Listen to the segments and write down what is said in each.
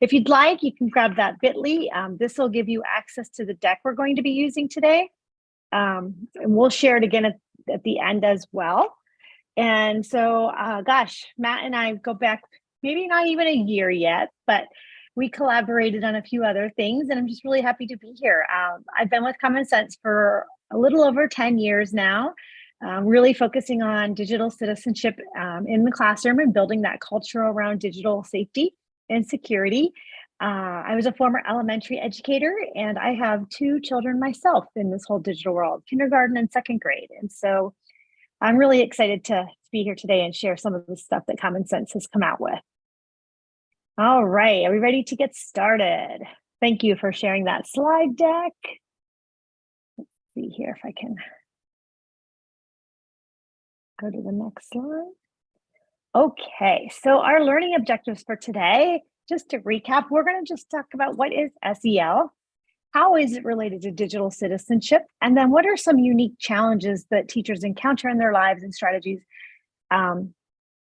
If you'd like, you can grab that bit.ly. This will give you access to the deck we're going to be using today. And we'll share it again at the end as well. And so, gosh, Matt and I go back, maybe not even a year yet, but we collaborated on a few other things, and I'm just really happy to be here. I've been with Common Sense for a little over 10 years now, really focusing on digital citizenship in the classroom and building that culture around digital safety and security. I was a former elementary educator, and I have 2 children myself in this whole digital world, kindergarten and 2nd grade. And so I'm really excited to be here today and share some of the stuff that Common Sense has come out with. All right, are we ready to get started? Thank you for sharing that slide deck. Let's see here if I can go to the next slide. Okay, so our learning objectives for today, just to recap, we're going to just talk about what is SEL, how is it related to digital citizenship, and then what are some unique challenges that teachers encounter in their lives and strategies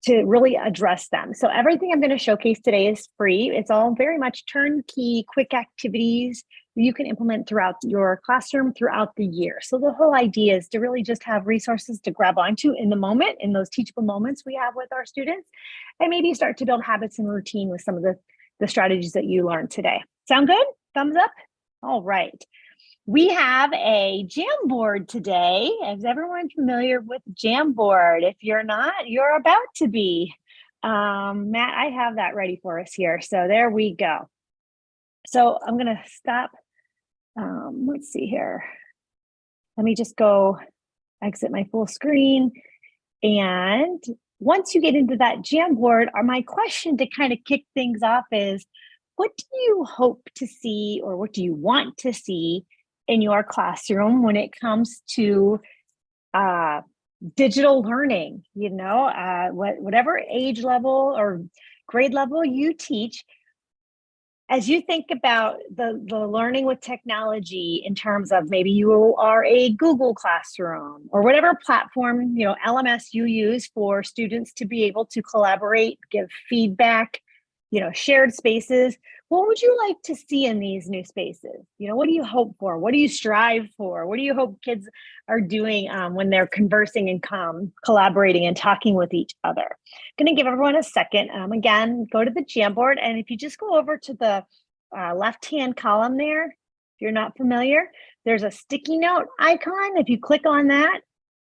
to really address them. So everything I'm going to showcase today is free. It's all very much turnkey, quick activities you can implement throughout your classroom throughout the year. So the whole idea is to really just have resources to grab onto in the moment, in those teachable moments we have with our students, and maybe start to build habits and routine with some of the strategies that you learned today. Sound good? Thumbs up? All right. We have a Jamboard today. Is everyone familiar with Jamboard? If you're not, you're about to be. Matt, I have that ready for us here. So there we go. So I'm going to stop. Let's see here. Let me just go exit my full screen. And once you get into that Jamboard, my question to kind of kick things off is, what do you hope to see, or what do you want to see in your classroom when it comes to digital learning? You know, whatever age level or grade level you teach, as you think about the learning with technology in terms of maybe you are a Google Classroom or whatever platform, you know, LMS you use for students to be able to collaborate, give feedback, you know, shared spaces. What would you like to see in these new spaces? You know, what do you hope for? What do you strive for? What do you hope kids are doing when they're conversing and collaborating and talking with each other? I'm going to give everyone a second. Again, go to the Jamboard, and if you just go over to the left-hand column there, if you're not familiar, there's a sticky note icon. If you click on that,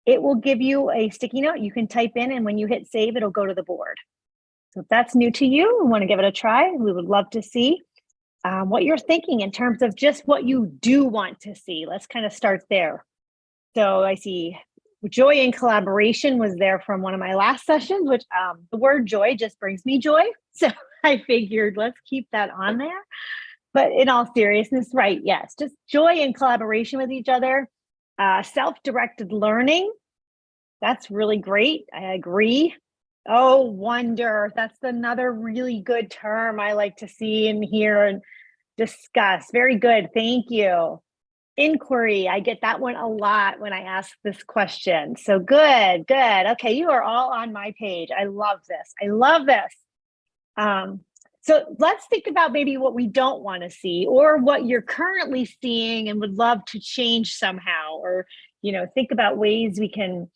it will give you a sticky note you can type in, and when you hit save, it'll go to the board. So if that's new to you and want to give it a try, we would love to see what you're thinking in terms of just what you do want to see. Let's kind of start there. So I see joy and collaboration was there from one of my last sessions, which the word joy just brings me joy. So I figured let's keep that on there. But in all seriousness, right, yes, just joy and collaboration with each other. Self-directed learning, that's really great. I agree. Oh, wonder. That's another really good term I like to see and hear and discuss. Very good. Thank you. Inquiry. I get that one a lot when I ask this question. So good, good. Okay, you are all on my page. I love this. I love this. So let's think about maybe what we don't want to see, or what you're currently seeing and would love to change somehow, or, you know, think about ways we can,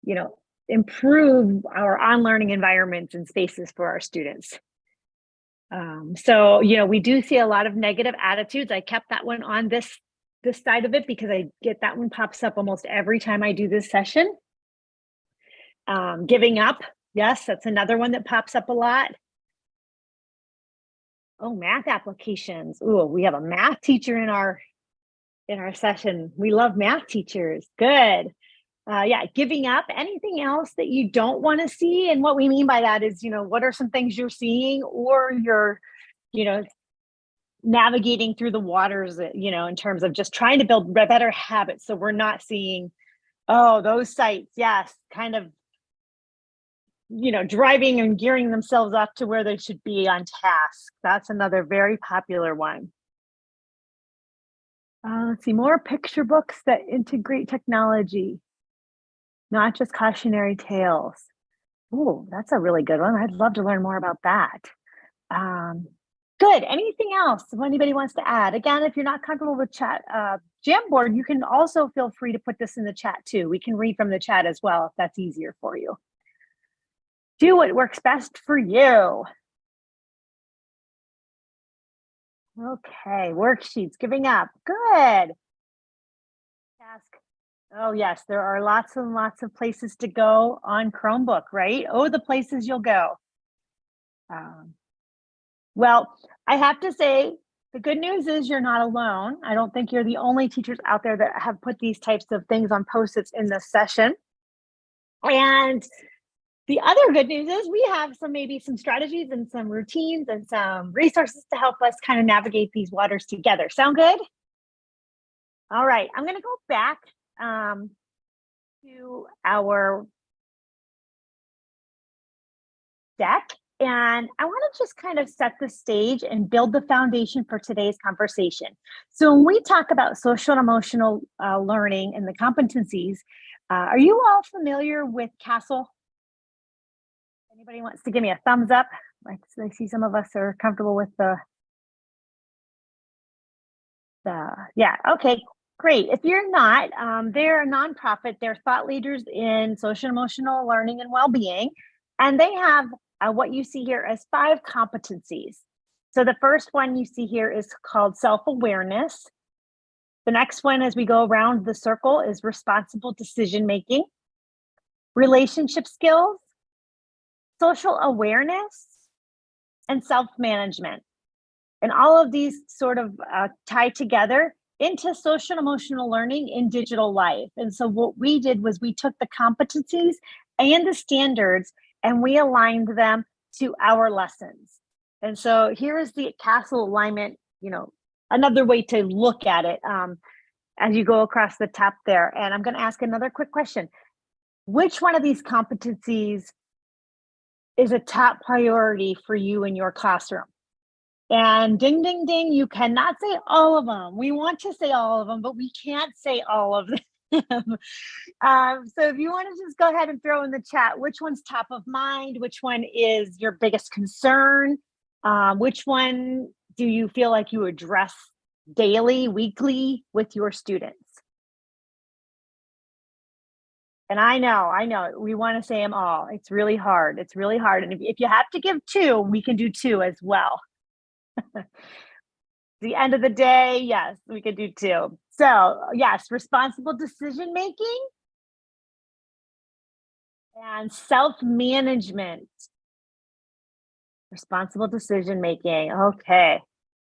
you know, improve our on-learning environments and spaces for our students. So, you know, we do see a lot of negative attitudes. I kept that one on this side of it because I get that one pops up almost every time I do this session. Giving up. Yes, that's another one that pops up a lot. Oh, math applications. Oh, we have a math teacher in our session. We love math teachers. Good. Yeah, giving up. Anything else that you don't want to see? And what we mean by that is, you know, what are some things you're seeing, or you're, you know, navigating through the waters, you know, in terms of just trying to build better habits. So we're not seeing, oh, those sites, yes, kind of, you know, driving and gearing themselves up to where they should be on task. That's another very popular one. Let's see, more picture books that integrate technology, not just cautionary tales. Oh, that's a really good one. I'd love to learn more about that. Good. Anything else if anybody wants to add? Again, if you're not comfortable with chat Jamboard, you can also feel free to put this in the chat too. We can read from the chat as well if that's easier for you. Do what works best for you. Okay, worksheets, giving up. Good. Task. Oh yes, there are lots and lots of places to go on Chromebook, right? Oh, the places you'll go. Well, I have to say, the good news is you're not alone. I don't think you're the only teachers out there that have put these types of things on Post-its in this session. And the other good news is we have maybe some strategies and some routines and some resources to help us kind of navigate these waters together. Sound good? All right, I'm going to go back to our deck. And I want to just kind of set the stage and build the foundation for today's conversation. So when we talk about social and emotional learning and the competencies, are you all familiar with CASEL? Anybody wants to give me a thumbs up? I see some of us are comfortable with yeah, okay, great. If you're not, they're a nonprofit. They're thought leaders in social and emotional learning and well-being. And they have what you see here as 5 competencies. So the first one you see here is called self-awareness. The next one, as we go around the circle, is responsible decision-making, relationship skills, social awareness, and self-management. And all of these sort of tie together into social and emotional learning in digital life. And so what we did was we took the competencies and the standards and we aligned them to our lessons. And so here is the CASEL alignment, another way to look at it as you go across the top there. And I'm going to ask another quick question. Which one of these competencies is a top priority for you in your classroom? And ding, ding, ding, you cannot say all of them. We want to say all of them, but we can't say all of them. So if you want to just go ahead and throw in the chat, which one's top of mind? Which one is your biggest concern? Which one do you feel like you address daily, weekly with your students? And I know, we want to say them all. It's really hard. It's really hard. And if you have to give 2, we can do 2 as well. The end of the day, yes, we could do 2. So yes, responsible decision-making and self-management. Responsible decision-making, okay.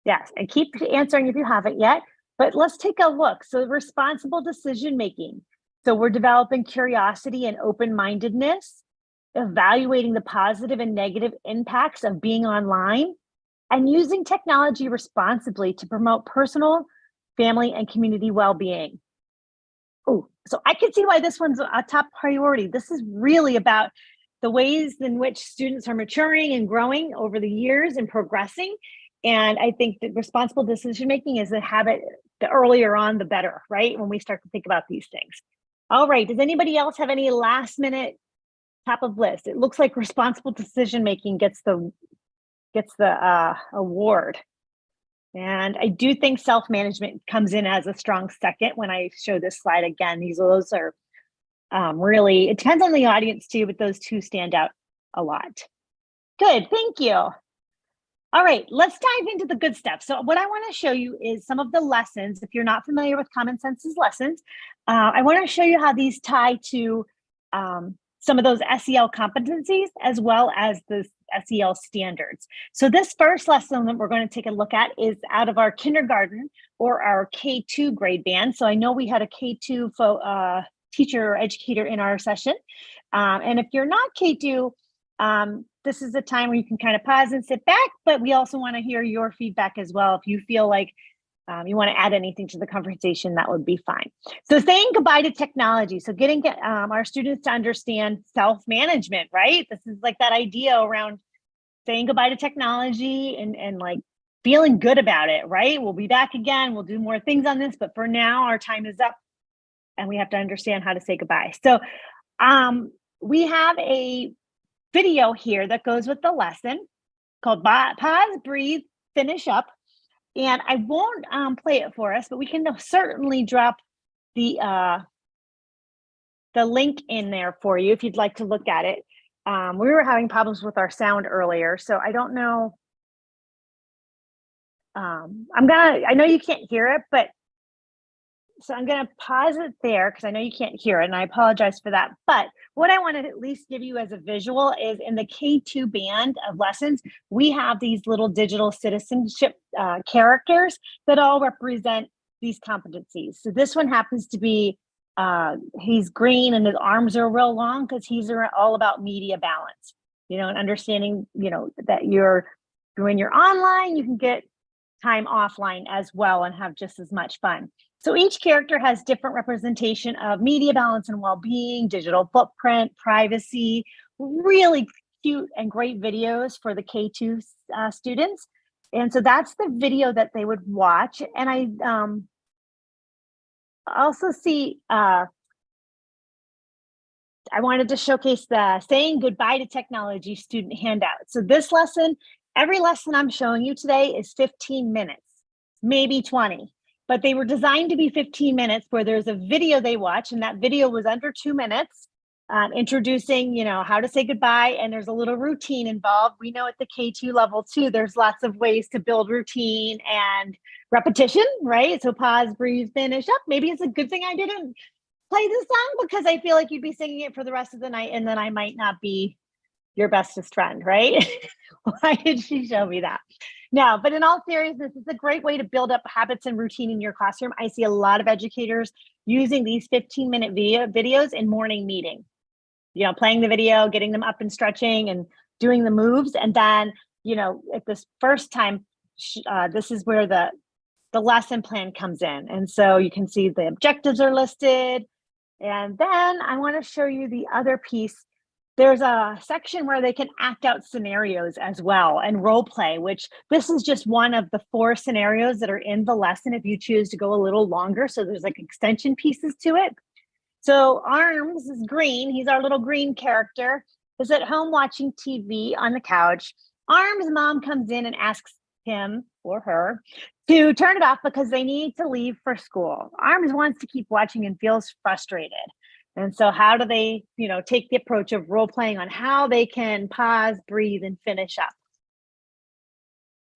Yes, and keep answering if you haven't yet, but let's take a look. So responsible decision-making. So we're developing curiosity and open-mindedness, evaluating the positive and negative impacts of being online, and using technology responsibly to promote personal, family, and community well-being. Oh, so I can see why this one's a top priority. This is really about the ways in which students are maturing and growing over the years and progressing. And I think that responsible decision-making is a habit, the earlier on, the better, right? When we start to think about these things. All right, does anybody else have any last minute top of list? It looks like responsible decision-making gets the award. And I do think self-management comes in as a strong second when I show this slide again. Those are really, it depends on the audience too, but those 2 stand out a lot. Good, thank you. All right, let's dive into the good stuff. So what I want to show you is some of the lessons. If you're not familiar with Common Sense's lessons, I want to show you how these tie to some of those SEL competencies as well as the SEL standards. So this first lesson that we're going to take a look at is out of our kindergarten or our K2 grade band. So I know we had a K2 teacher or educator in our session. And if you're not K2, this is a time where you can kind of pause and sit back, but we also want to hear your feedback as well. If you feel like you want to add anything to the conversation, that would be fine. So saying goodbye to technology. So getting our students to understand self-management, right? This is like that idea around saying goodbye to technology and like feeling good about it, right? We'll be back again. We'll do more things on this, but for now, our time is up and we have to understand how to say goodbye. So we have a video here that goes with the lesson called Pause, Breathe, finish up. And I won't play it for us, but we can certainly drop the link in there for you if you'd like to look at it. We were having problems with our sound earlier, so I don't know. I know you can't hear it, but so I'm going to pause it there because I know you can't hear it, and I apologize for that. But what I want to at least give you as a visual is in the K2 band of lessons, we have these little digital citizenship characters that all represent these competencies. So this one happens to be, he's green and his arms are real long because he's all about media balance, and understanding, that when you're online, you can get time offline as well and have just as much fun. So each character has different representation of media balance and well-being, digital footprint, privacy, really cute and great videos for the K2 students. And so that's the video that they would watch. And I also see, I wanted to showcase the saying goodbye to technology student handout. So this lesson, every lesson I'm showing you today is 15 minutes, maybe 20. But they were designed to be 15 minutes where there's a video they watch, and that video was under 2 minutes, introducing, how to say goodbye, and there's a little routine involved. We know at the K2 level too, there's lots of ways to build routine and repetition, right? So pause, breathe, finish up. Maybe it's a good thing I didn't play this song because I feel like you'd be singing it for the rest of the night, and then I might not be your bestest friend, right? Why did she show me that? No, but in all seriousness, it's a great way to build up habits and routine in your classroom. I see a lot of educators using these 15-minute videos in morning meeting, playing the video, getting them up and stretching and doing the moves. And then, at this first time, this is where the lesson plan comes in. And so you can see the objectives are listed. And then I want to show you the other piece. There's a section where they can act out scenarios as well and role play, which this is just one of the 4 scenarios that are in the lesson if you choose to go a little longer. So there's like extension pieces to it. So Arms is green. He's our little green character. Is at home watching TV on the couch. Arms' mom comes in and asks him or her to turn it off because they need to leave for school. Arms wants to keep watching and feels frustrated. And so how do they, take the approach of role playing on how they can pause, breathe, and finish up?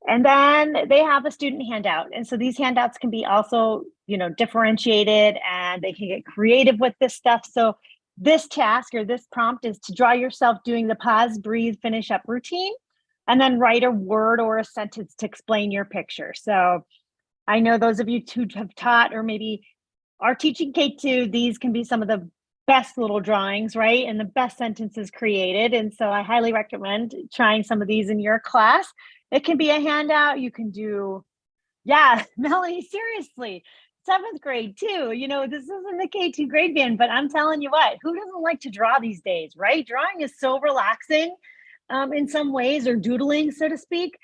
And then they have a student handout. And so these handouts can be also, differentiated, and they can get creative with this stuff. So this task or this prompt is to draw yourself doing the pause, breathe, finish up routine, and then write a word or a sentence to explain your picture. So I know those of you who have taught or maybe are teaching K2, these can be some of the best little drawings, right? And the best sentences created. And so I highly recommend trying some of these in your class. It can be a handout. You can do, Melanie, seriously, 7th grade too. This isn't the K2 grade band, but I'm telling you what, who doesn't like to draw these days, right? Drawing is so relaxing in some ways, or doodling, so to speak.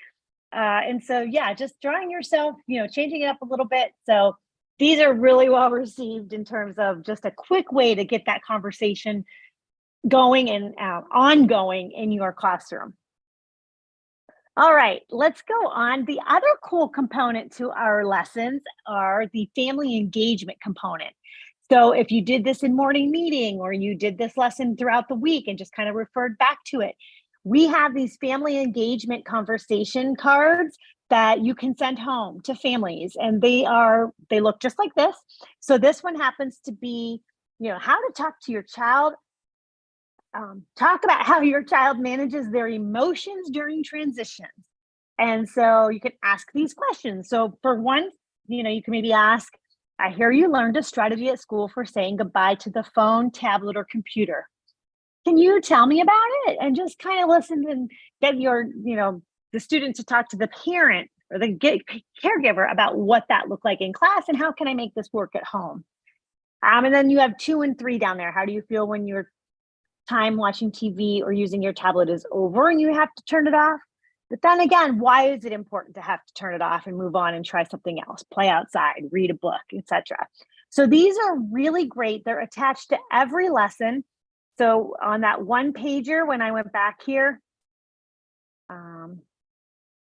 And so, just drawing yourself, changing it up a little bit. So these are really well received in terms of just a quick way to get that conversation going and ongoing in your classroom. All right, let's go on. The other cool component to our lessons are the family engagement component. So if you did this in morning meeting, or you did this lesson throughout the week and just kind of referred back to it, we have these family engagement conversation cards that you can send home to families, and they look just like this. So this one happens to be, how to talk to your child. Talk about how your child manages their emotions during transitions. And so you can ask these questions. So for one, you can maybe ask, I hear you learned a strategy at school for saying goodbye to the phone, tablet, or computer. Can you tell me about it? And just kind of listen and get the student to talk to the parent or the caregiver about what that looked like in class and how can I make this work at home. And then you have 2 and 3 down there. How do you feel when your time watching TV or using your tablet is over and you have to turn it off? But then again, why is it important to have to turn it off and move on and try something else, play outside, read a book, etc.? So these are really great. They're attached to every lesson. So on that one pager, when I went back here,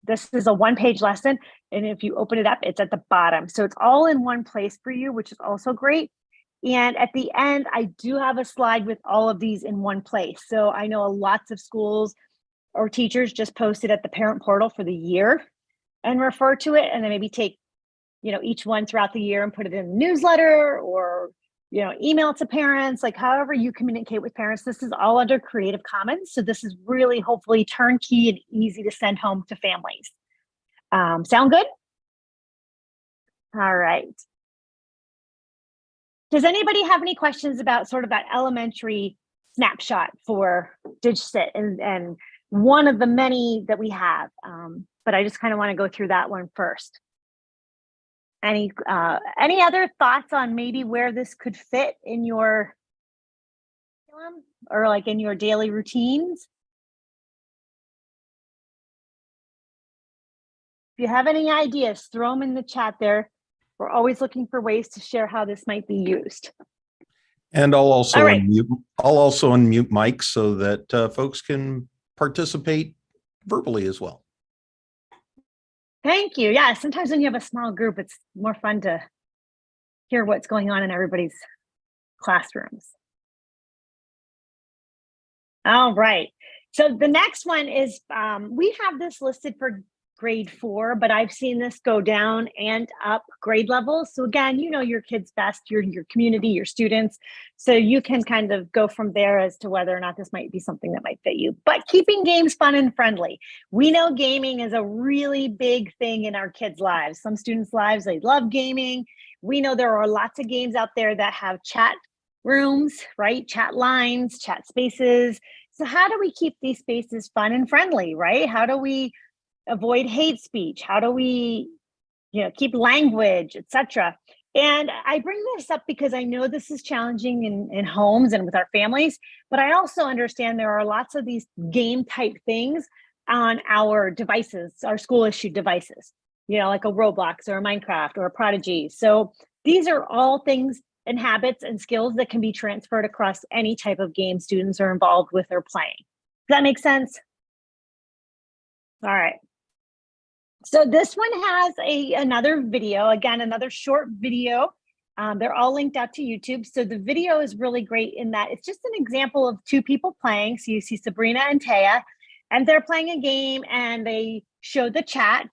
this is a one-page lesson. And if you open it up, it's at the bottom. So it's all in one place for you, which is also great. And at the end, I do have a slide with all of these in one place. So I know lots of schools or teachers just post it at the parent portal for the year and refer to it, and then maybe take, each one throughout the year and put it in a newsletter, or, email to parents, like however you communicate with parents. This is all under Creative Commons. So this is really hopefully turnkey and easy to send home to families. Sound good? All right. Does anybody have any questions about sort of that elementary snapshot for DigSit and one of the many that we have? But I just kind of want to go through that one first. Any other thoughts on maybe where this could fit in your curriculum or like in your daily routines? If you have any ideas, throw them in the chat there. We're always looking for ways to share how this might be used. And I'll also unmute Mike so that folks can participate verbally as well. Thank you. Yeah, sometimes when you have a small group, it's more fun to hear what's going on in everybody's classrooms. All right. So the next one is, we have this listed for grade 4, but I've seen this go down and up grade levels. So again, your kids best, your community, your students. So you can kind of go from there as to whether or not this might be something that might fit you. But keeping games fun and friendly. We know gaming is a really big thing in our kids' lives. Some students' lives, they love gaming. We know there are lots of games out there that have chat rooms, right? Chat lines, chat spaces. So how do we keep these spaces fun and friendly, right? How do we avoid hate speech? How do we, keep language, etc.? And I bring this up because I know this is challenging in homes and with our families, but I also understand there are lots of these game type things on our devices, our school issued devices, like a Roblox or a Minecraft or a Prodigy. So these are all things and habits and skills that can be transferred across any type of game students are involved with or playing. Does that make sense? All right. So this one has another video, again, another short video. They're all linked out to YouTube. So the video is really great in that it's just an example of two people playing. So you see Sabrina and Taya, and they're playing a game and they show the chat.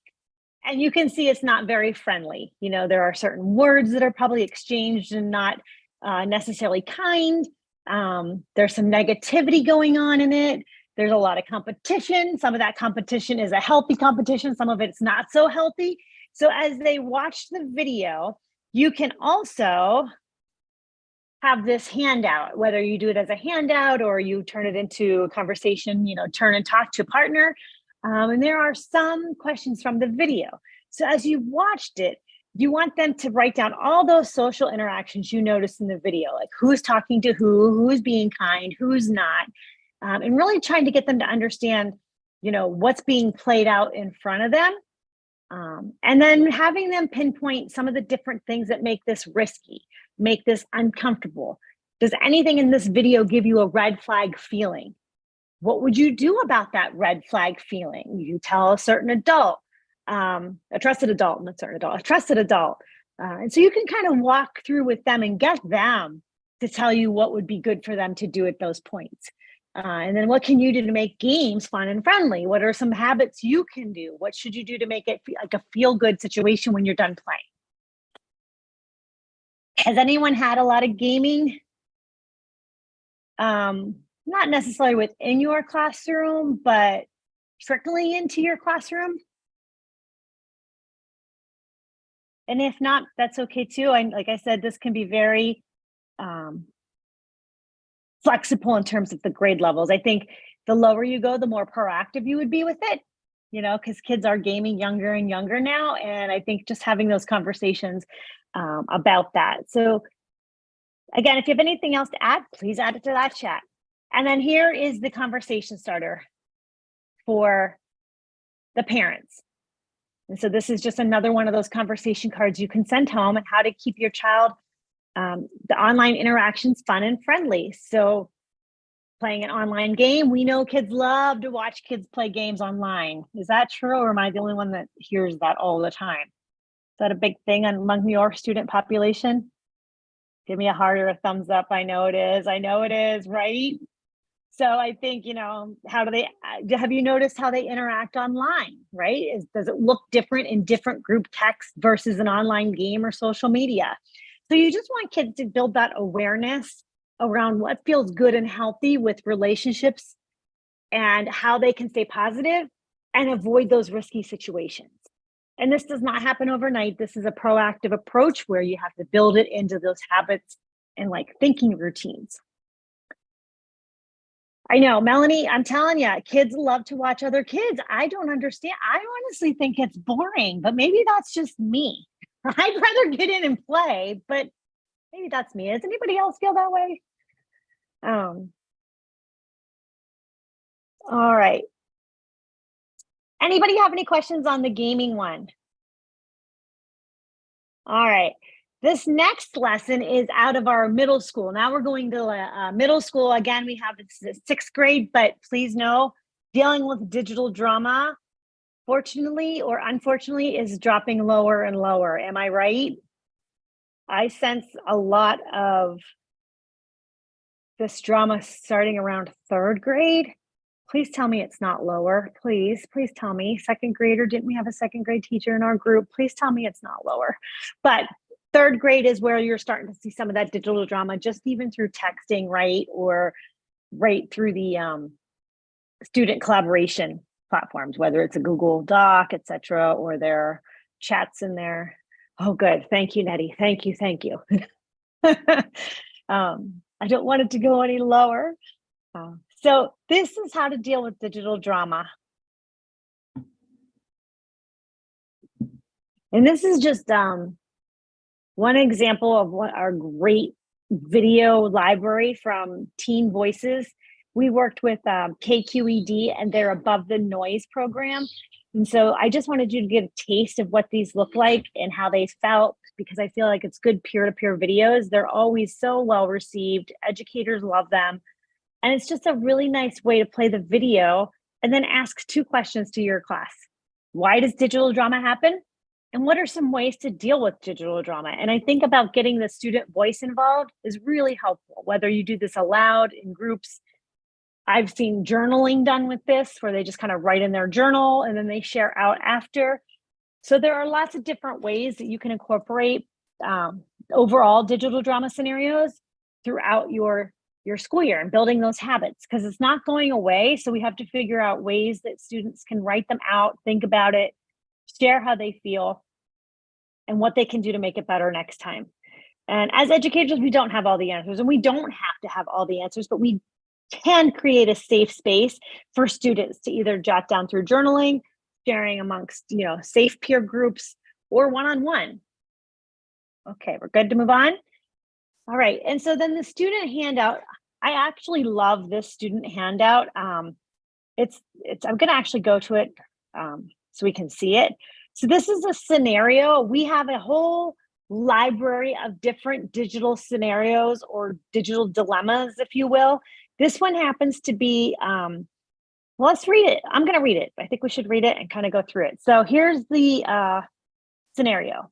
And you can see it's not very friendly. There are certain words that are probably exchanged and not necessarily kind. There's some negativity going on in it. There's a lot of competition. Some of that competition is a healthy competition. Some of it's not so healthy. So as they watch the video, you can also have this handout, whether you do it as a handout or you turn it into a conversation, turn and talk to a partner. And there are some questions from the video. So as you watched it, you want them to write down all those social interactions you noticed in the video, like who's talking to who's being kind, who's not. And really trying to get them to understand, what's being played out in front of them. And then having them pinpoint some of the different things that make this risky, make this uncomfortable. Does anything in this video give you a red flag feeling? What would you do about that red flag feeling? You tell a certain adult, a trusted adult, not certain adult, a trusted adult. And so you can kind of walk through with them and get them to tell you what would be good for them to do at those points. And then what can you do to make games fun and friendly? What are some habits you can do? What should you do to make it like a feel-good situation when you're done playing? Has anyone had a lot of gaming? Not necessarily within your classroom, but trickling into your classroom? And if not, that's okay too. And like I said, this can be very flexible in terms of the grade levels. I think the lower you go, the more proactive you would be with it, because kids are gaming younger and younger now. And I think just having those conversations about that. So again, if you have anything else to add, please add it to that chat. And then here is the conversation starter for the parents. And so this is just another one of those conversation cards you can send home and how to keep your child the online interactions fun and friendly. So playing an online game. We know kids love to watch kids play games online. Is that true, or am I the only one that hears that all the time? Is that a big thing among your student population? Give me a heart or a thumbs up. I know it is. I know it is, right? So I think, have you noticed how they interact online, right? Does it look different in different group texts versus an online game or social media? So you just want kids to build that awareness around what feels good and healthy with relationships and how they can stay positive and avoid those risky situations. And this does not happen overnight. This is a proactive approach where you have to build it into those habits and like thinking routines. I know, Melanie, I'm telling you, kids love to watch other kids. I don't understand. I honestly think it's boring, but maybe that's just me. I'd rather get in and play, but maybe that's me. Does anybody else feel that way? All right. Anybody have any questions on the gaming one? All right. This next lesson is out of our middle school. Now we're going to middle school. Again, we have sixth grade, but please know, dealing with digital drama, fortunately or unfortunately, is dropping lower and lower. Am I right? I sense a lot of this drama starting around third grade. Please tell me it's not lower. Please tell me. Second grader, didn't we have a second grade teacher in our group? Please tell me it's not lower. But third grade is where you're starting to see some of that digital drama, just even through texting, right? Or right through the student collaboration platforms, whether it's a Google Doc, etc., or their chats in there. Oh, good. Thank you, Nettie. Thank you. I don't want it to go any lower. So this is how to deal with digital drama. And this is just one example of what our great video library from Teen Voices. We worked with KQED and their Above the Noise program. And so I just wanted you to get a taste of what these look like and how they felt, because I feel like it's good peer-to-peer videos. They're always so well received. Educators love them. And it's just a really nice way to play the video and then ask 2 questions to your class. Why does digital drama happen? And what are some ways to deal with digital drama? And I think about getting the student voice involved is really helpful, whether you do this aloud in groups. I've seen journaling done with this, where they just kind of write in their journal and then they share out after. So there are lots of different ways that you can incorporate overall digital drama scenarios throughout your school year and building those habits, because it's not going away. So we have to figure out ways that students can write them out, think about it, share how they feel, and what they can do to make it better next time. And as educators, we don't have all the answers, and we don't have to have all the answers, but we can create a safe space for students to either jot down through journaling, sharing amongst, safe peer groups, or one-on-one. Okay, we're good to move on. All right, and so then the student handout, I actually love this student handout. I'm gonna actually go to it so we can see it. So this is a scenario. We have a whole library of different digital scenarios or digital dilemmas, if you will. This one happens to be, let's read it. I'm gonna read it. I think we should read it and kind of go through it. So here's the scenario.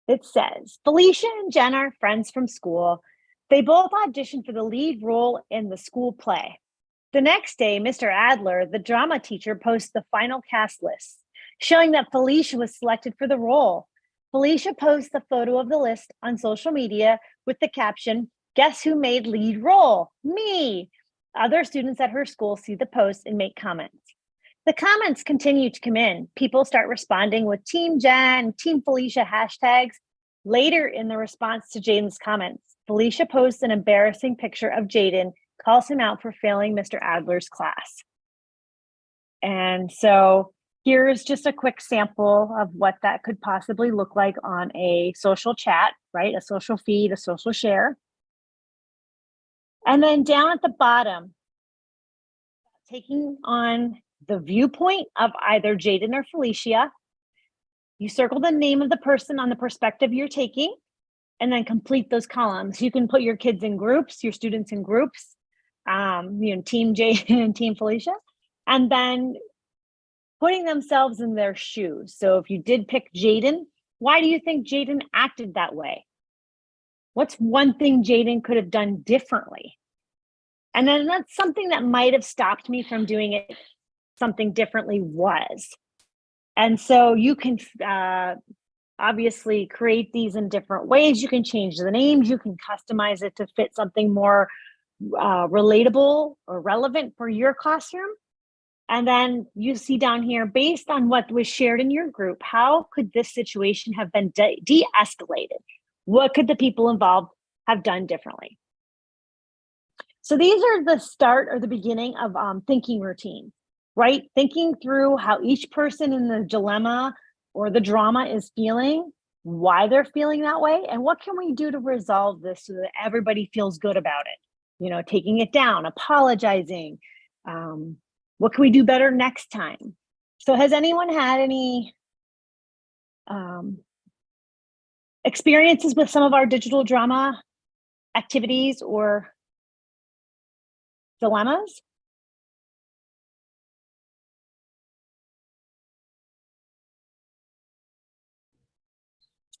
It says, Felicia and Jen are friends from school. They both auditioned for the lead role in the school play. The next day, Mr. Adler, the drama teacher, posts the final cast list, showing that Felicia was selected for the role. Felicia posts the photo of the list on social media with the caption, "Guess who made lead role? Me." Other students at her school see the post and make comments. The comments continue to come in. People start responding with Team Jen, Team Felicia hashtags. Later in the response to Jaden's comments, Felicia posts an embarrassing picture of Jaden, calls him out for failing Mr. Adler's class. And so here's just a quick sample of what that could possibly look like on a social chat, right? A social feed, a social share. And then down at the bottom, taking on the viewpoint of either Jaden or Felicia, you circle the name of the person on the perspective you're taking, and then complete those columns. You can put your kids in groups, your students in groups. Team Jay and Team Felicia, and then putting themselves in their shoes. So if you did pick Jaden, why do you think Jaden acted that way? What's one thing Jaden could have done differently? And then that's something that might have stopped me from doing it something differently was. And so you can obviously create these in different ways. You can change the names, you can customize it to fit something more relatable or relevant for your classroom. And then you see down here, based on what was shared in your group, how could this situation have been de-escalated? What could the people involved have done differently? So these are the start or the beginning of thinking routine, right? Thinking through how each person in the dilemma or the drama is feeling, why they're feeling that way, and what can we do to resolve this so that everybody feels good about it? Taking it down, apologizing. What can we do better next time? So has anyone had any experiences with some of our digital drama activities or dilemmas?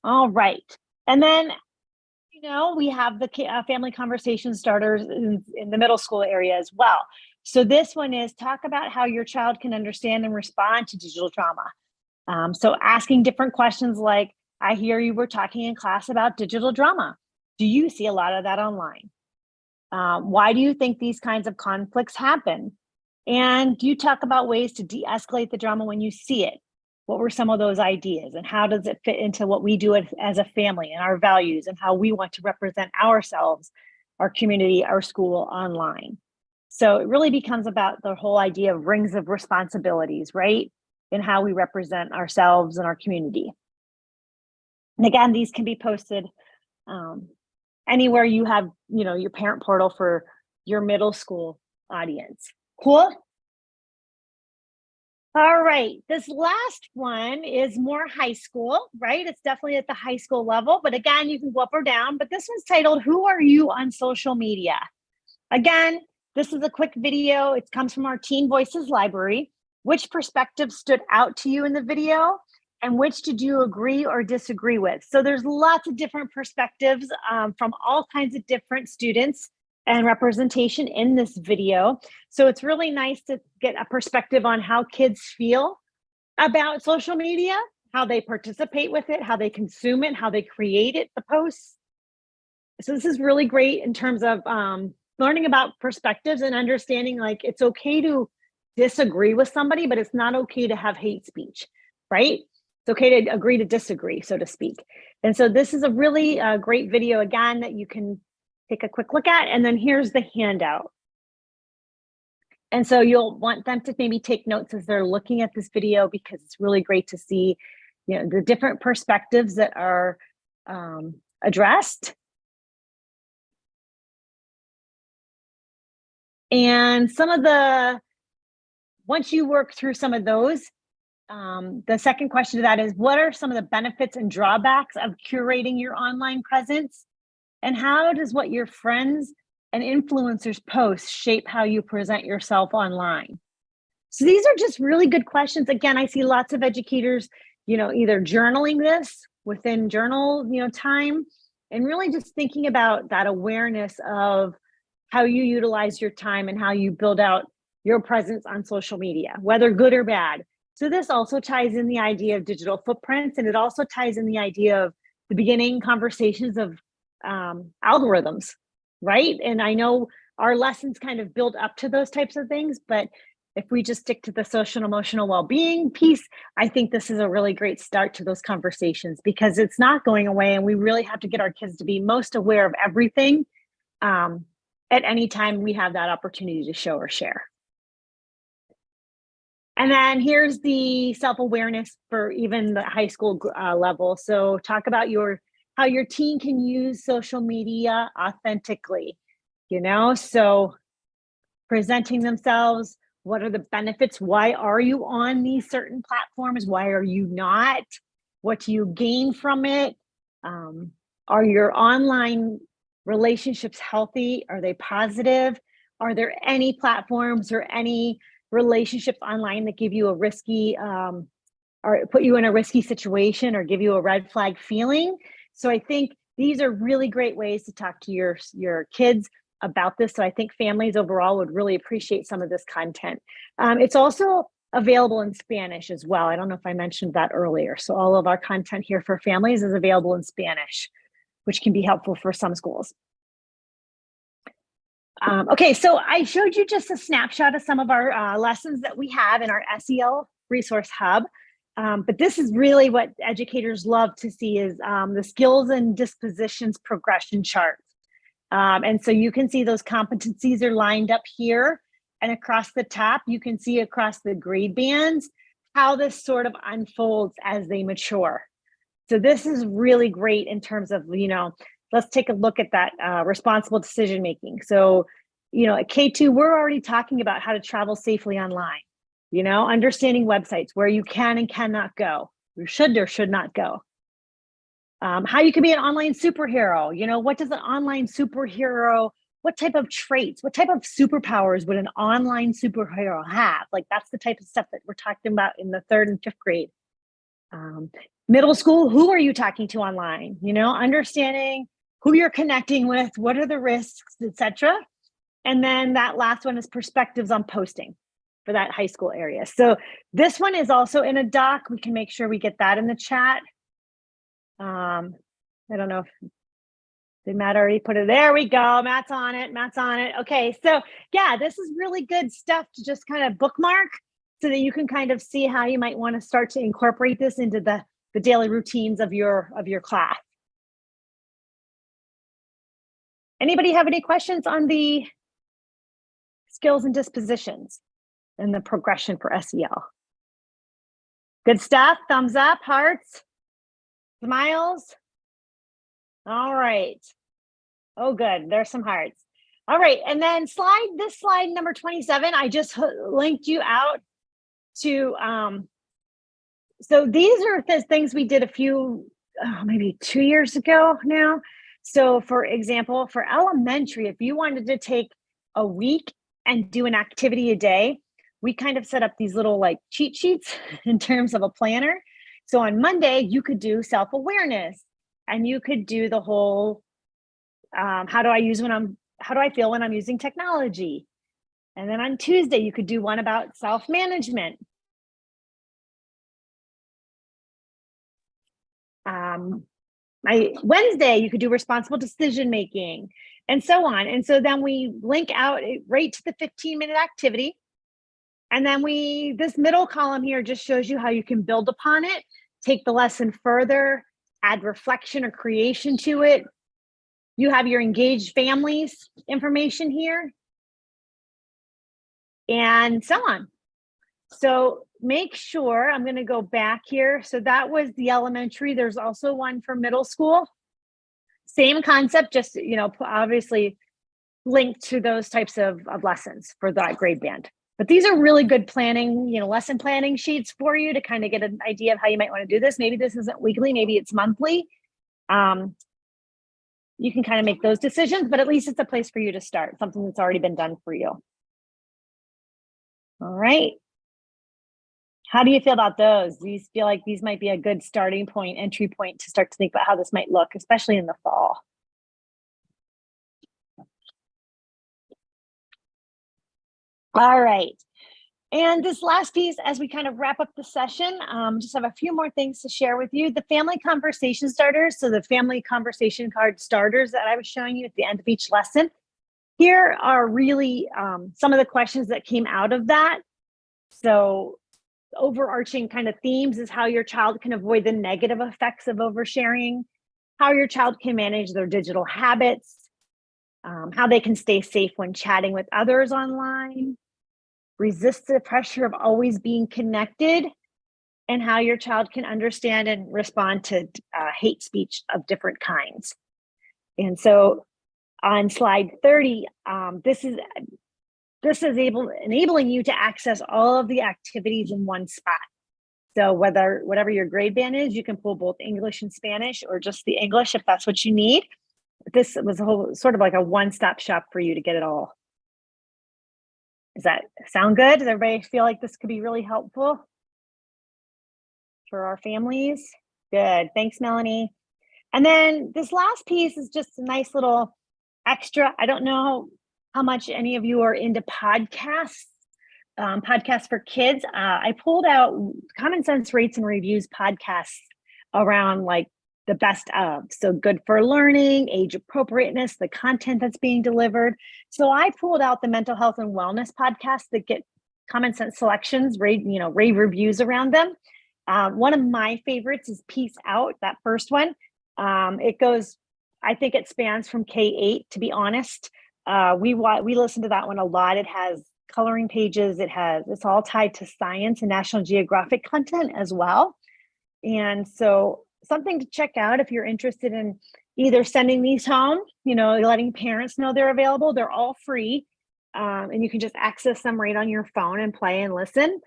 All right. And then, we have the family conversation starters in the middle school area as well. So this one is talk about how your child can understand and respond to digital drama. So asking different questions like, I hear you were talking in class about digital drama. Do you see a lot of that online? Why do you think these kinds of conflicts happen? And do you talk about ways to de-escalate the drama when you see it? What were some of those ideas, and how does it fit into what we do as a family and our values and how we want to represent ourselves, our community, our school online? So it really becomes about the whole idea of rings of responsibilities, right? And how we represent ourselves and our community. And again, these can be posted anywhere you have, your parent portal for your middle school audience. Cool? All right, this last one is more high school, right? It's definitely at the high school level, but again, you can go up or down, but this one's titled, Who Are You on Social Media? Again, this is a quick video. It comes from our Teen Voices library. Which perspective stood out to you in the video? And which did you agree or disagree with? So there's lots of different perspectives from all kinds of different students and representation in this video. So it's really nice to get a perspective on how kids feel about social media, how they participate with it, how they consume it, how they create it, the posts. So this is really great in terms of learning about perspectives and understanding, like, it's okay to disagree with somebody, but it's not okay to have hate speech, right? It's okay to agree to disagree, so to speak. And so this is a really great video, again, that you can take a quick look at. And then here's the handout. And so you'll want them to maybe take notes as they're looking at this video, because it's really great to see, the different perspectives that are addressed. And once you work through some of those, the second question to that is, what are some of the benefits and drawbacks of curating your online presence? And how does what your friends and influencers post shape how you present yourself online? So these are just really good questions. Again, I see lots of educators, either journaling this within journal, time, and really just thinking about that awareness of how you utilize your time and how you build out your presence on social media, whether good or bad. So this also ties in the idea of digital footprints, and it also ties in the idea of the beginning conversations of algorithms, right? And I know our lessons kind of build up to those types of things, but if we just stick to the social and emotional well-being piece, I think this is a really great start to those conversations, because it's not going away, and we really have to get our kids to be most aware of everything at any time we have that opportunity to show or share. And then here's the self-awareness for even the high school level. So talk about how your teen can use social media authentically, so presenting themselves. What are the benefits? Why are you on these certain platforms? Why are you not? What do you gain from it? Are your online relationships healthy? Are they positive? Are there any platforms or any relationships online that give you a risky or put you in a risky situation or give you a red flag feeling? So I think these are really great ways to talk to your kids about this. So I think families overall would really appreciate some of this content. It's also available in Spanish as well. I don't know if I mentioned that earlier. So all of our content here for families is available in Spanish, which can be helpful for some schools. Okay, so I showed you just a snapshot of some of our lessons that we have in our SEL Resource Hub. But this is really what educators love to see is the skills and dispositions progression charts. And so you can see those competencies are lined up here, and across the top, you can see across the grade bands how this sort of unfolds as they mature. So this is really great in terms of, let's take a look at that responsible decision making. So, at K2, we're already talking about how to travel safely online, understanding websites where you can and cannot go, you should or should not go. How you can be an online superhero, what does an online superhero, what type of traits, what type of superpowers would an online superhero have? Like that's the type of stuff that we're talking about in the 3rd and 5th grade. Middle school, who are you talking to online? Understanding who you're connecting with, what are the risks, etc. And then that last one is perspectives on posting for that high school area. So this one is also in a doc. We can make sure we get that in the chat. I don't know if did Matt already put it? There we go. Matt's on it. Okay, so yeah, this is really good stuff to just kind of bookmark so that you can kind of see how you might want to start to incorporate this into the daily routines of your class. Anybody have any questions on the skills and dispositions and the progression for SEL? Good stuff. Thumbs up, hearts, smiles. All right. Oh, good. There's some hearts. All right. And then this slide number 27, I just linked you out to, so these are the things we did maybe 2 years ago now. So for example, for elementary, if you wanted to take a week and do an activity a day, we kind of set up these little like cheat sheets in terms of a planner. So on Monday, you could do self-awareness and you could do the whole, how do I feel when I'm using technology? And then on Tuesday, you could do one about self-management. Wednesday, you could do responsible decision making and so on. And so then we link out right to the 15-minute activity. And then this middle column here just shows you how you can build upon it, take the lesson further, add reflection or creation to it. You have your engaged families information here and so on. So make sure, I'm going to go back here. So that was the elementary. There's also one for middle school. Same concept, just, obviously linked to those types of lessons for that grade band. But these are really good planning, lesson planning sheets for you to kind of get an idea of how you might want to do this. Maybe this isn't weekly, maybe it's monthly. You can kind of make those decisions, but at least it's a place for you to start, something that's already been done for you. All right. How do you feel about those? Do you feel like these might be a good starting point, entry point to start to think about how this might look, especially in the fall? All right. And this last piece, as we kind of wrap up the session, just have a few more things to share with you. The family conversation starters, so the family conversation card starters that I was showing you at the end of each lesson. Here are really some of the questions that came out of that. So overarching kind of themes is how your child can avoid the negative effects of oversharing, how your child can manage their digital habits, how they can stay safe when chatting with others online, resist the pressure of always being connected, and how your child can understand and respond to hate speech of different kinds. And so on slide 30, this is enabling you to access all of the activities in one spot. So whatever your grade band is, you can pull both English and Spanish, or just the English if that's what you need. This was a whole sort of like a one-stop shop for you to get it all. Does that sound good? Does everybody feel like this could be really helpful for our families? Good. Thanks, Melanie. And then this last piece is just a nice little extra. I don't know how much any of you are into podcasts, podcasts for kids. I pulled out Common Sense Rates and Reviews podcasts around like the best of. So good for learning, age appropriateness, the content that's being delivered. So I pulled out the mental health and wellness podcasts that get common sense selections, rave reviews around them. One of my favorites is Peace Out, that first one. It goes, I think it spans from K-8, to be honest. We listen to that one a lot. It has coloring pages. It's all tied to science and National Geographic content as well. And so something to check out if you're interested in either sending these home, letting parents know they're available. They're all free. And you can just access them right on your phone and play and listen.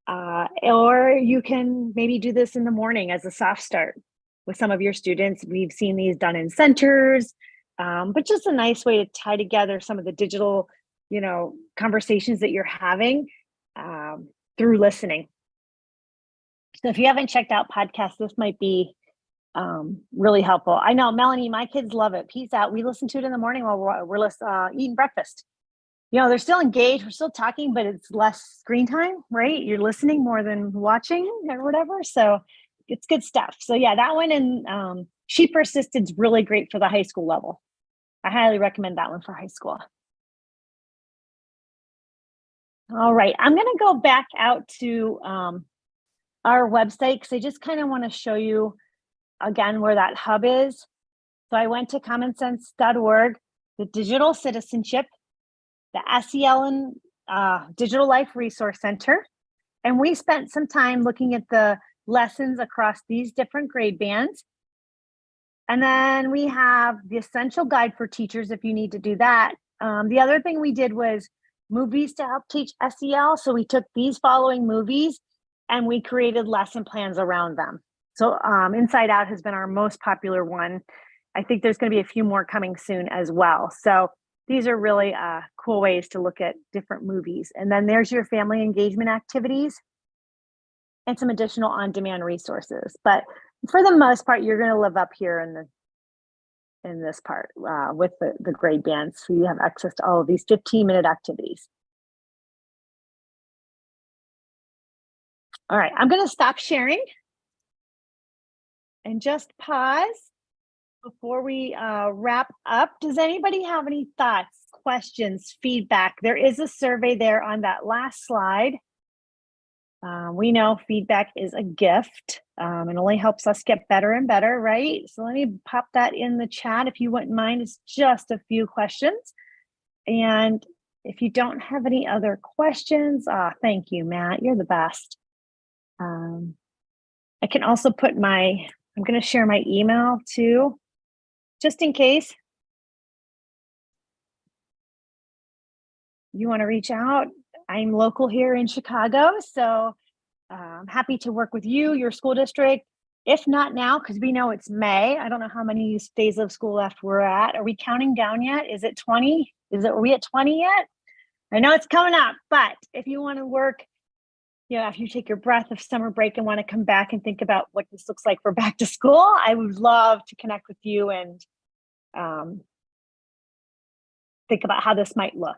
Or you can maybe do this in the morning as a soft start with some of your students. We've seen these done in centers, but just a nice way to tie together some of the digital, conversations that you're having through listening. So if you haven't checked out podcasts, this might be really helpful. I know, Melanie, my kids love it. Peace Out. We listen to it in the morning while we're eating breakfast. They're still engaged. We're still talking, but it's less screen time, right? You're listening more than watching or whatever. So it's good stuff. So yeah, that one and She Persisted is really great for the high school level. I highly recommend that one for high school. All right, I'm going to go back out to our website because I just kind of want to show you again where that hub is. So I went to commonsense.org, the digital citizenship, the SEL and Digital Life Resource Center. And we spent some time looking at the lessons across these different grade bands. And then we have the essential guide for teachers if you need to do that. The other thing we did was movies to help teach SEL. So we took these following movies and we created lesson plans around them. So Inside Out has been our most popular one. I think there's going to be a few more coming soon as well. So these are really cool ways to look at different movies. And then there's your family engagement activities and some additional on-demand resources. But for the most part, you're going to live up here in this part with the grade bands. So you have access to all of these 15-minute activities. All right, I'm going to stop sharing and just pause before we wrap up. Does anybody have any thoughts, questions, feedback? There is a survey there on that last slide. We know feedback is a gift. It only helps us get better and better, right? So let me pop that in the chat if you wouldn't mind. It's just a few questions. And if you don't have any other questions, thank you, Matt. You're the best. I can also put I'm going to share my email too, just in case you want to reach out. I'm local here in Chicago, so I'm happy to work with you, your school district. If not now, because we know it's May. I don't know how many days of school left we're at. Are we counting down yet? Is it 20? Are we at 20 yet? I know it's coming up, but if you want to work, after you take your breath of summer break and want to come back and think about what this looks like for back to school, I would love to connect with you and think about how this might look.